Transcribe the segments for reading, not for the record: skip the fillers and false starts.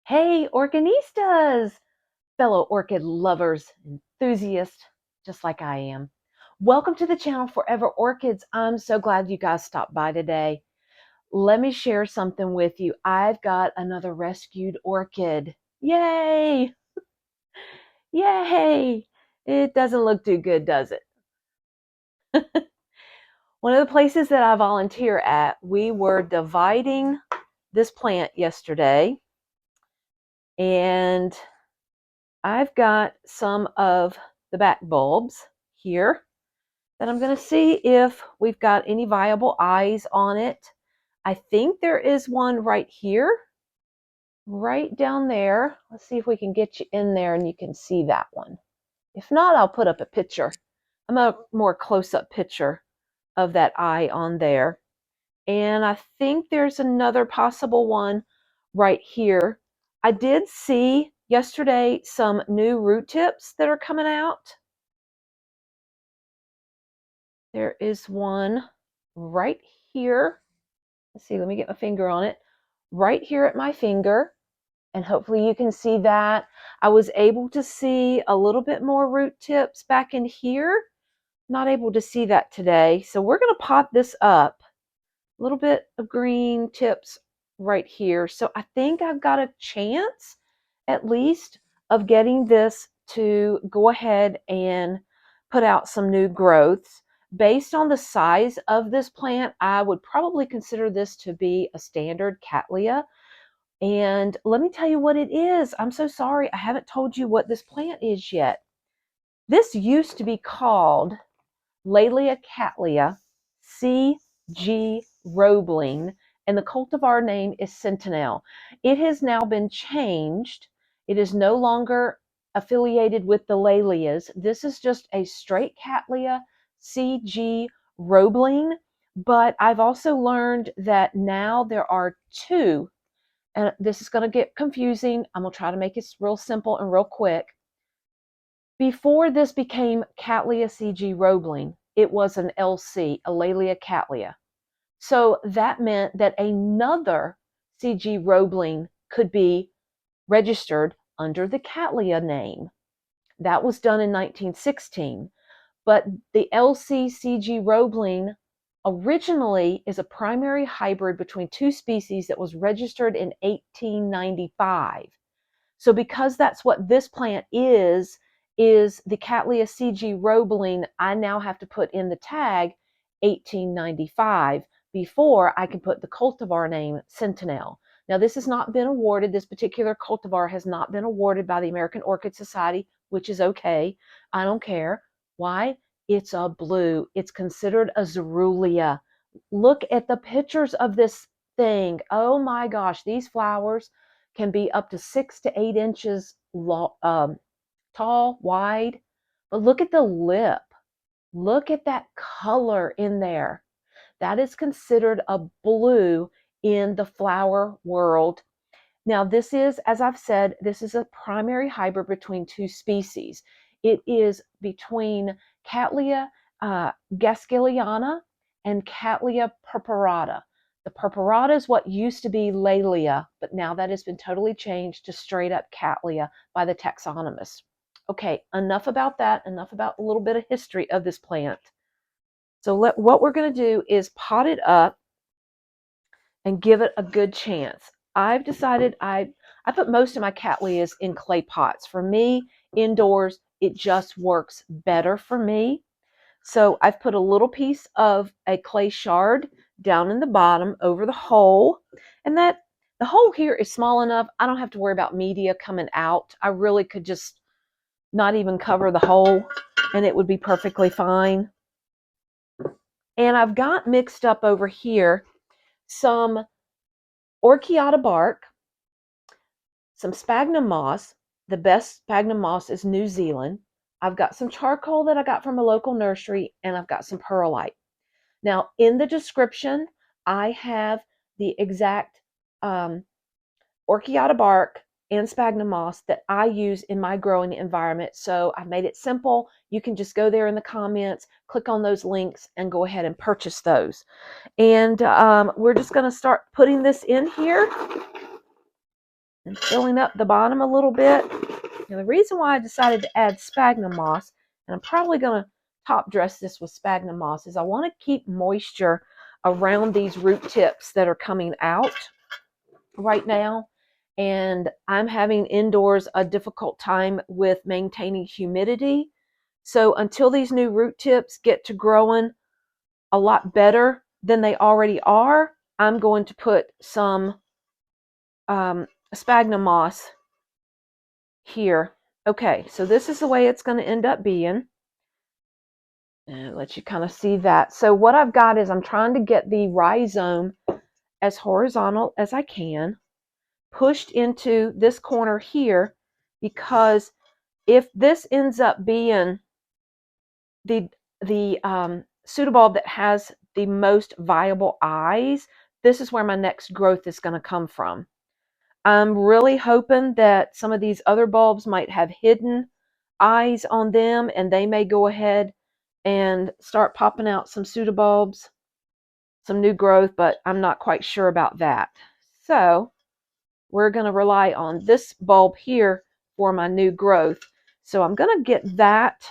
Hey, Orchinistas, fellow orchid lovers, enthusiasts, just like I am. Welcome to the channel Forever Orchids. I'm so glad you guys stopped by today. Let me share something with you. I've got another rescued orchid. Yay! Yay! It doesn't look too good, does it? One of the places that I volunteer at, we were dividing this plant yesterday, and I've got some of the back bulbs here that I'm going to see if we've got any viable eyes on it. I think there is one right here, right down there. Let's see if we can get you in there and you can see that one. If not, I'll put up a picture, a more close-up picture of that eye on there. And I think there's another possible one right here. I did see yesterday some new root tips that are coming out. There is one right here. Let's see, let me get my finger on it. Right here at my finger. And hopefully you can see that. I was able to see a little bit more root tips back in here. Not able to see that today. So we're going to pot this up. A little bit of green tips right here. So I think I've got a chance, at least, of getting this to go ahead and put out some new growths. Based on the size of this plant, I would probably consider this to be a standard Cattleya. And let me tell you what it is. I'm so sorry I haven't told you what this plant is yet. This used to be called Laelia Cattleya C.G. Roebling, and the cultivar name is Sentinel. It has now been changed. It is no longer affiliated with the Laelias. This is just a straight Cattleya C.G. Roebling, but I've also learned that now there are two, and this is going to get confusing. I'm going to try to make it real simple and real quick. Before this became Cattleya C.G. Roebling, it was an LC, a Laelia Cattleya. So that meant that another C.G. Roebling could be registered under the Cattleya name. That was done in 1916. But the LC C.G. Roebling originally is a primary hybrid between two species that was registered in 1895. So because that's what this plant is the Cattleya C.G. Roebling, I now have to put in the tag 1895 before I can put the cultivar name Sentinel. Now this has not been awarded, this particular cultivar has not been awarded by the American Orchid Society, which is okay. I don't care. Why? It's a blue. It's considered a Zerulia. Look at the pictures of this thing. Oh my gosh, these flowers can be up to 6 to 8 inches tall, wide. But look at the lip. Look at that color in there. That is considered a blue in the flower world. Now, this is, as I've said, this is a primary hybrid between two species. It is between Cattleya gaskeliana and Cattleya purpurata. The purpurata is what used to be Laelia, but now that has been totally changed to straight up Cattleya by the taxonomists. Okay, enough about that, enough about a little bit of history of this plant. So what we're going to do is pot it up and give it a good chance. I've decided I put most of my Cattleyas in clay pots. For me, indoors, it just works better for me. So I've put a little piece of a clay shard down in the bottom over the hole. And that the hole here is small enough, I don't have to worry about media coming out. I really could just not even cover the hole and it would be perfectly fine. And I've got mixed up over here some orchiata bark, some sphagnum moss. The best sphagnum moss is New Zealand. I've got some charcoal that I got from a local nursery, and I've got some perlite. Now, in the description, I have the exact orchiata bark and sphagnum moss that I use in my growing environment. So I've made it simple. You can just go there in the comments, click on those links, and go ahead and purchase those. And we're just going to start putting this in here. and filling up the bottom a little bit. Now, the reason why I decided to add sphagnum moss, and I'm probably going to top dress this with sphagnum moss, is I want to keep moisture around these root tips that are coming out right now. And I'm having indoors a difficult time with maintaining humidity. So until these new root tips get to growing a lot better than they already are, I'm going to put some sphagnum moss here. Okay, so this is the way it's going to end up being. And I'll let you kind of see that. So what I've got is I'm trying to get the rhizome as horizontal as I can, pushed into this corner here, because if this ends up being the pseudobulb that has the most viable eyes, this is where my next growth is going to come from. I'm really hoping that some of these other bulbs might have hidden eyes on them, and they may go ahead and start popping out some pseudobulbs, some new growth, but I'm not quite sure about that. So we're going to rely on this bulb here for my new growth. So I'm going to get that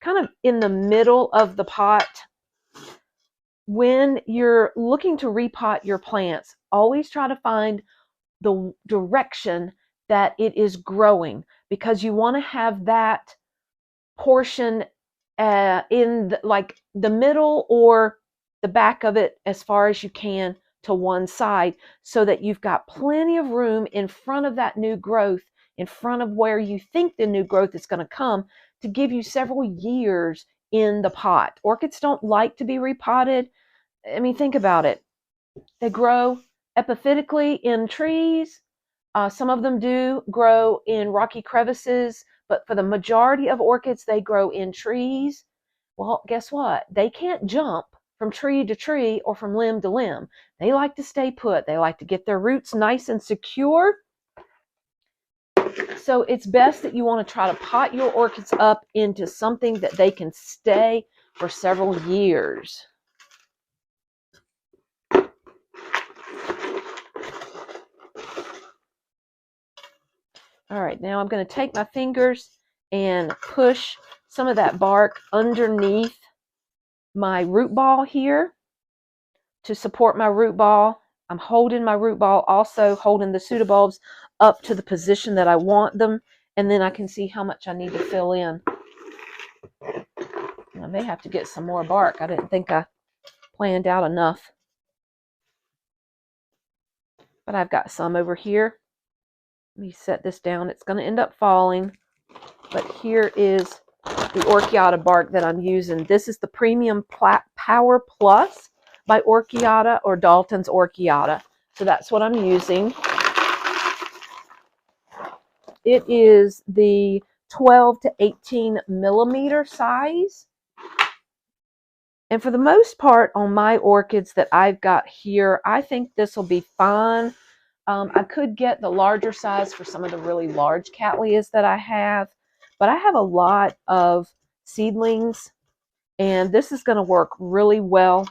kind of in the middle of the pot. When you're looking to repot your plants, always try to find the direction that it is growing, because you want to have that portion in like the middle or the back of it as far as you can to one side, so that you've got plenty of room in front of that new growth, in front of where you think the new growth is going to come, to give you several years in the pot. Orchids don't like to be repotted. I mean, think about it. They grow epiphytically in trees. Some of them do grow in rocky crevices, but for the majority of orchids, they grow in trees. Well, guess what? They can't jump from tree to tree or from limb to limb. They like to stay put. They like to get their roots nice and secure. So it's best that you want to try to pot your orchids up into something that they can stay for several years. All right, now I'm going to take my fingers and push some of that bark underneath my root ball here to support my root ball. I'm holding my root ball, also holding the pseudobulbs up to the position that I want them, and then I can see how much I need to fill in. I may have to get some more bark. I didn't think I planned out enough. But I've got some over here. Let me set this down. It's going to end up falling. But here is the Orchiata bark that I'm using. This is the Premium Power Plus by Orchiata, or Dalton's Orchiata. So that's what I'm using. It is the 12 to 18 millimeter size. And for the most part on my orchids that I've got here, I think this will be fine. I could get the larger size for some of the really large Cattleyas that I have, but I have a lot of seedlings, and this is going to work really well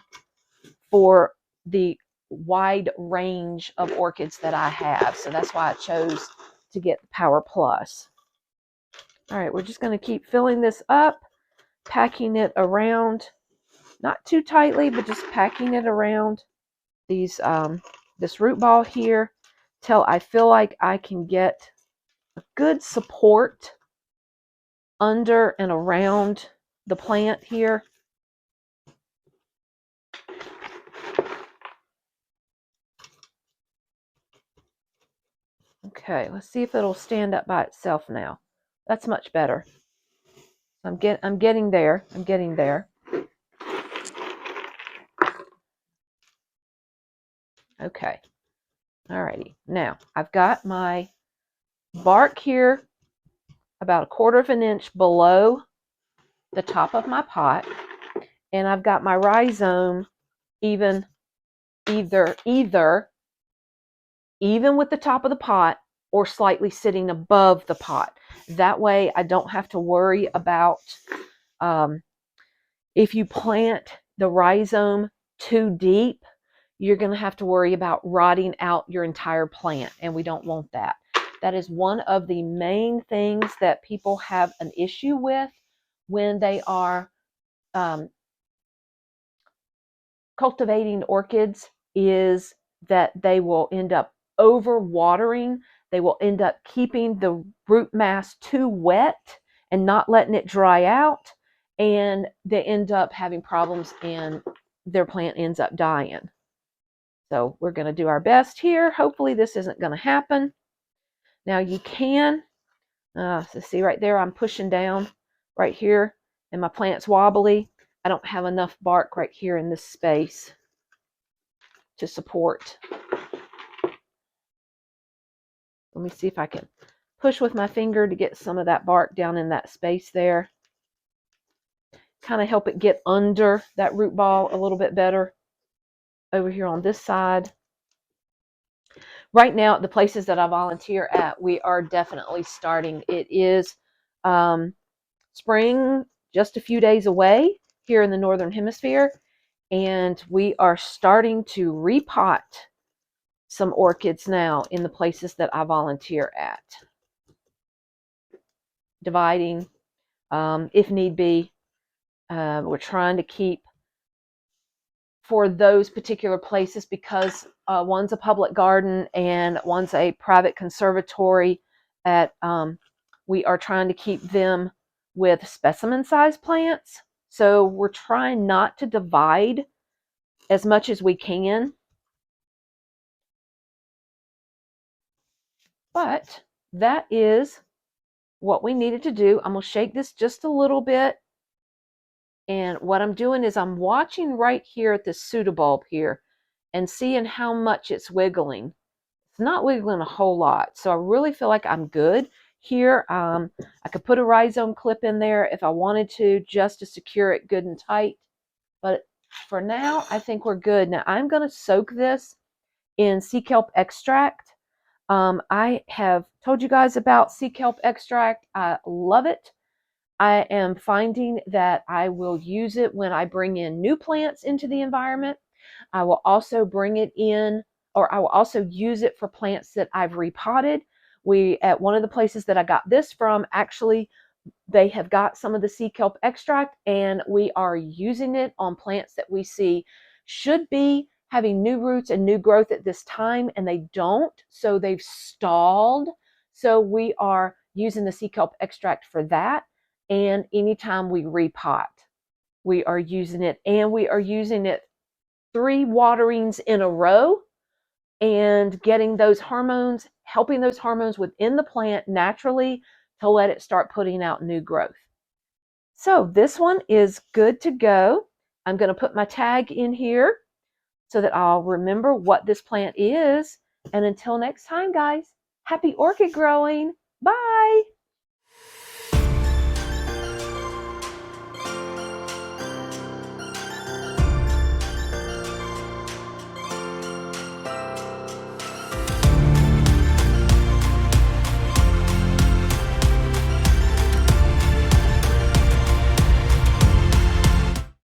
for the wide range of orchids that I have. So that's why I chose to get the Power Plus. All right, we're just going to keep filling this up, packing it around, not too tightly, but just packing it around these this root ball here till I feel like I can get a good support under and around the plant here. Okay, let's see if it'll stand up by itself now. That's much better. I'm getting there. I'm getting there. Okay. Alrighty. Now, I've got my bark here about 1/4 of an inch below the top of my pot, and I've got my rhizome even with the top of the pot or slightly sitting above the pot. That way I don't have to worry about if you plant the rhizome too deep, you're going to have to worry about rotting out your entire plant, and we don't want that. That is one of the main things that people have an issue with when they are cultivating orchids, is that they will end up overwatering. They will end up keeping the root mass too wet and not letting it dry out, and they end up having problems and their plant ends up dying. So we're going to do our best here. Hopefully this isn't going to happen. Now you can, so see right there, I'm pushing down right here and my plant's wobbly. I don't have enough bark right here in this space to support. Let me see if I can push with my finger to get some of that bark down in that space there. Kind of help it get under that root ball a little bit better. Over here on this side. Right now, at the places that I volunteer at, we are definitely starting. It is spring, just a few days away here in the Northern Hemisphere, and we are starting to repot some orchids now in the places that I volunteer at. Dividing, if need be. We're trying to keep for those particular places, because one's a public garden and one's a private conservatory. We are trying to keep them with specimen size plants. So we're trying not to divide as much as we can. But that is what we needed to do. I'm going to shake this just a little bit. And what I'm doing is I'm watching right here at this pseudobulb here and seeing how much it's wiggling. It's not wiggling a whole lot, so I really feel like I'm good here. I could put a rhizome clip in there if I wanted to, just to secure it good and tight. But for now, I think we're good. Now I'm going to soak this in sea kelp extract. I have told you guys about sea kelp extract. I love it. I am finding that I will use it when I bring in new plants into the environment. I will also bring it in, or I will also use it for plants that I've repotted. At one of the places that I got this from, actually, they have got some of the sea kelp extract, and we are using it on plants that we see should be having new roots and new growth at this time, and they don't, so they've stalled. So we are using the sea kelp extract for that. And anytime we repot, we are using it, and we are using it 3 waterings in a row and getting those hormones, helping those hormones within the plant naturally to let it start putting out new growth. So this one is good to go. I'm going to put my tag in here so that I'll remember what this plant is. And until next time, guys, happy orchid growing. Bye.